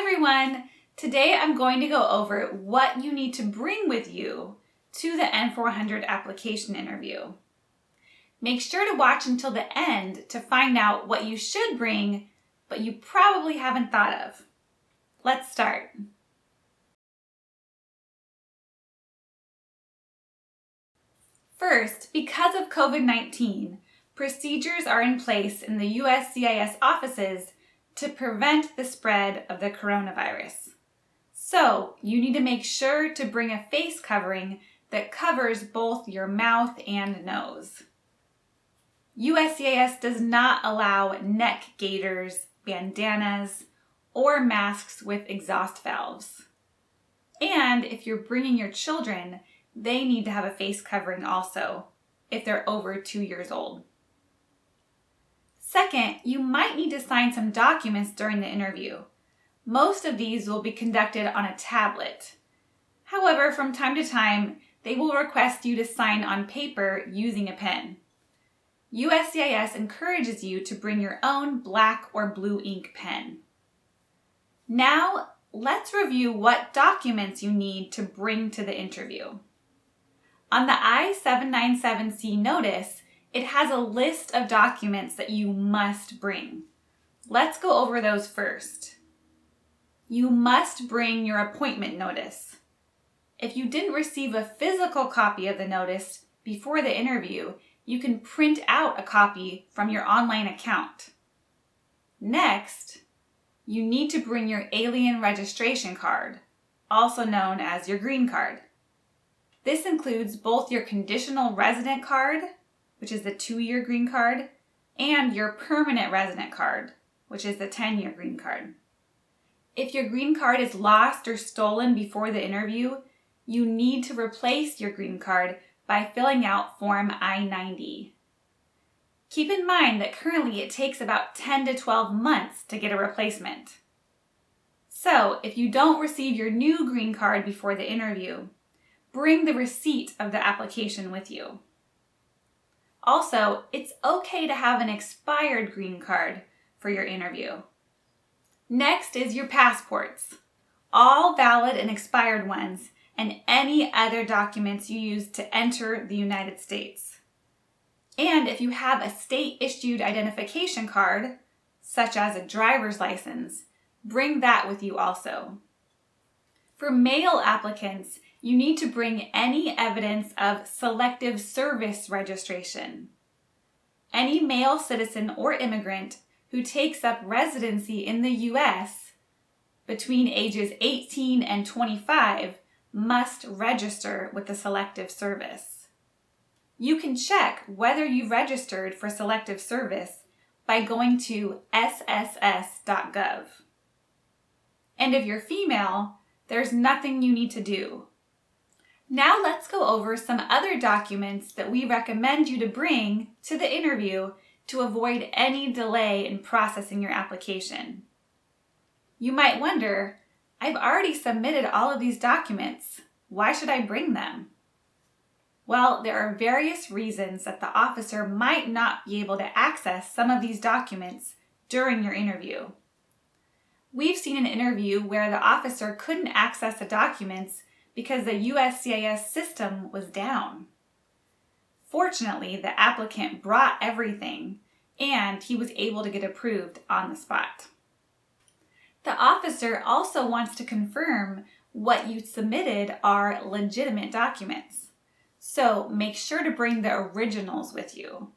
everyone! Today I'm going to go over what you need to bring with you to the N400 application interview. Make sure to watch until the end to find out what you should bring, but you probably haven't thought of. Let's start. First, because of COVID-19, procedures are in place in the USCIS offices to prevent the spread of the coronavirus. So, you need to make sure to bring a face covering that covers both your mouth and nose. USCIS does not allow neck gaiters, bandanas, or masks with exhaust valves. And if you're bringing your children, they need to have a face covering also, if they're over 2 years old. Second, you might need to sign some documents during the interview. Most of these will be conducted on a tablet. However, from time to time, they will request you to sign on paper using a pen. USCIS encourages you to bring your own black or blue ink pen. Now, let's review what documents you need to bring to the interview. On the I-797C notice, it has a list of documents that you must bring. Let's go over those first. You must bring your appointment notice. If you didn't receive a physical copy of the notice before the interview, you can print out a copy from your online account. Next, you need to bring your alien registration card, also known as your green card. This includes both your conditional resident card, which is the 2-year green card, and your permanent resident card, which is the 10-year green card. If your green card is lost or stolen before the interview, you need to replace your green card by filling out Form I-90. Keep in mind that currently it takes about 10 to 12 months to get a replacement. So, if you don't receive your new green card before the interview, bring the receipt of the application with you. Also, it's okay to have an expired green card for your interview. Next is your passports, all valid and expired ones, and any other documents you use to enter the United States. And if you have a state-issued identification card, such as a driver's license, bring that with you also. For male applicants, you need to bring any evidence of selective service registration. Any male citizen or immigrant who takes up residency in the U.S. between ages 18 and 25 must register with the Selective Service. You can check whether you've registered for Selective Service by going to sss.gov. And if you're female, there's nothing you need to do. Now let's go over some other documents that we recommend you to bring to the interview to avoid any delay in processing your application. You might wonder, I've already submitted all of these documents. Why should I bring them? Well, there are various reasons that the officer might not be able to access some of these documents during your interview. We've seen an interview where the officer couldn't access the documents because the USCIS system was down. Fortunately, the applicant brought everything, and he was able to get approved on the spot. The officer also wants to confirm what you submitted are legitimate documents, so make sure to bring the originals with you.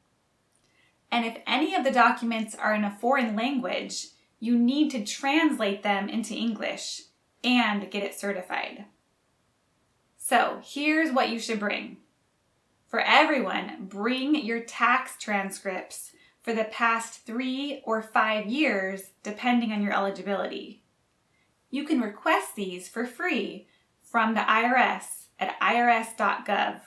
And if any of the documents are in a foreign language, you need to translate them into English and get it certified. So here's what you should bring. For everyone, bring your tax transcripts for the past 3 or 5 years, depending on your eligibility. You can request these for free from the IRS at irs.gov.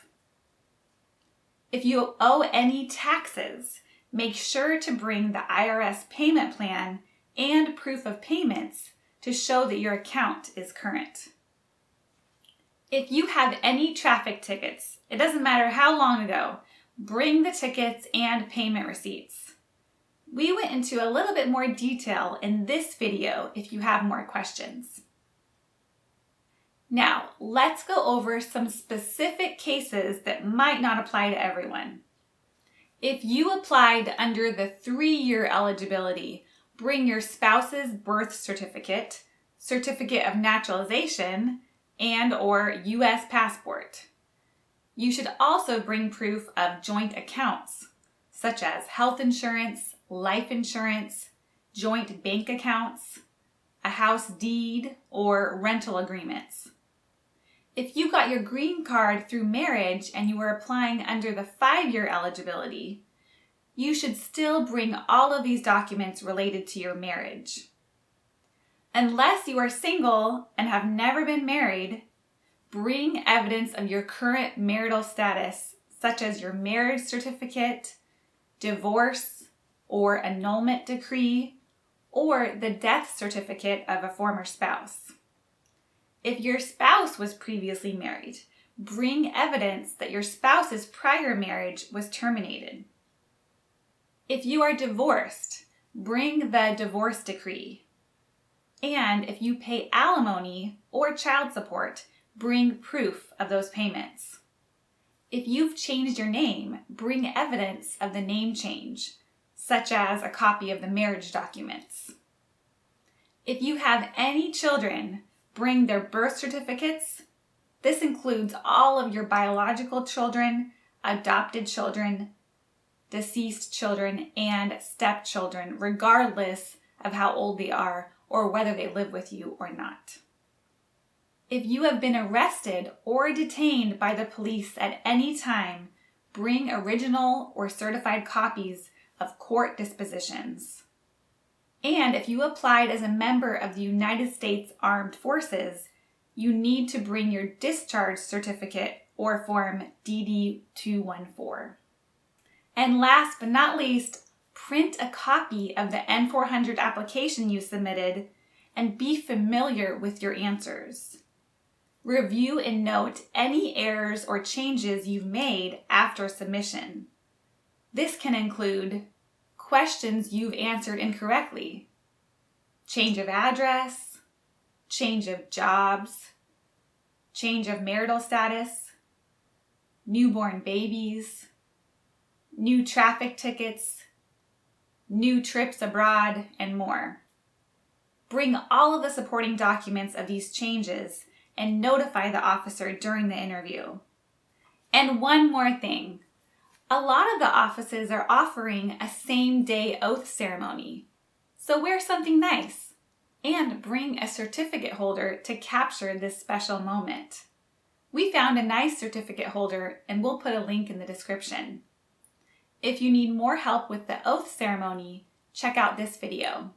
If you owe any taxes, make sure to bring the IRS payment plan and proof of payments to show that your account is current. If you have any traffic tickets, it doesn't matter how long ago, bring the tickets and payment receipts. We went into a little bit more detail in this video if you have more questions. Now, let's go over some specific cases that might not apply to everyone. If you applied under the 3-year eligibility, bring your spouse's birth certificate, certificate of naturalization, and/or U.S. passport. You should also bring proof of joint accounts, such as health insurance, life insurance, joint bank accounts, a house deed, or rental agreements. If you got your green card through marriage and you were applying under the 5-year eligibility, you should still bring all of these documents related to your marriage. Unless you are single and have never been married, bring evidence of your current marital status, such as your marriage certificate, divorce or annulment decree, or the death certificate of a former spouse. If your spouse was previously married, bring evidence that your spouse's prior marriage was terminated. If you are divorced, bring the divorce decree. And if you pay alimony or child support, bring proof of those payments. If you've changed your name, bring evidence of the name change, such as a copy of the marriage documents. If you have any children, bring their birth certificates. This includes all of your biological children, adopted children, deceased children, and stepchildren, regardless of how old they are or whether they live with you or not. If you have been arrested or detained by the police at any time, bring original or certified copies of court dispositions. And if you applied as a member of the United States Armed Forces, you need to bring your discharge certificate or form DD-214. And last but not least, print a copy of the N-400 application you submitted and be familiar with your answers. Review and note any errors or changes you've made after submission. This can include questions you've answered incorrectly, change of address, change of jobs, change of marital status, newborn babies, new traffic tickets, new trips abroad, and more. Bring all of the supporting documents of these changes and notify the officer during the interview. And one more thing. A lot of the offices are offering a same-day oath ceremony, so wear something nice and bring a certificate holder to capture this special moment. We found a nice certificate holder and we'll put a link in the description. If you need more help with the oath ceremony, check out this video.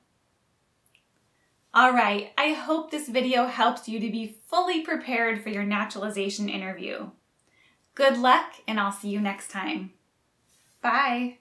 Alright, I hope this video helps you to be fully prepared for your naturalization interview. Good luck, and I'll see you next time. Bye!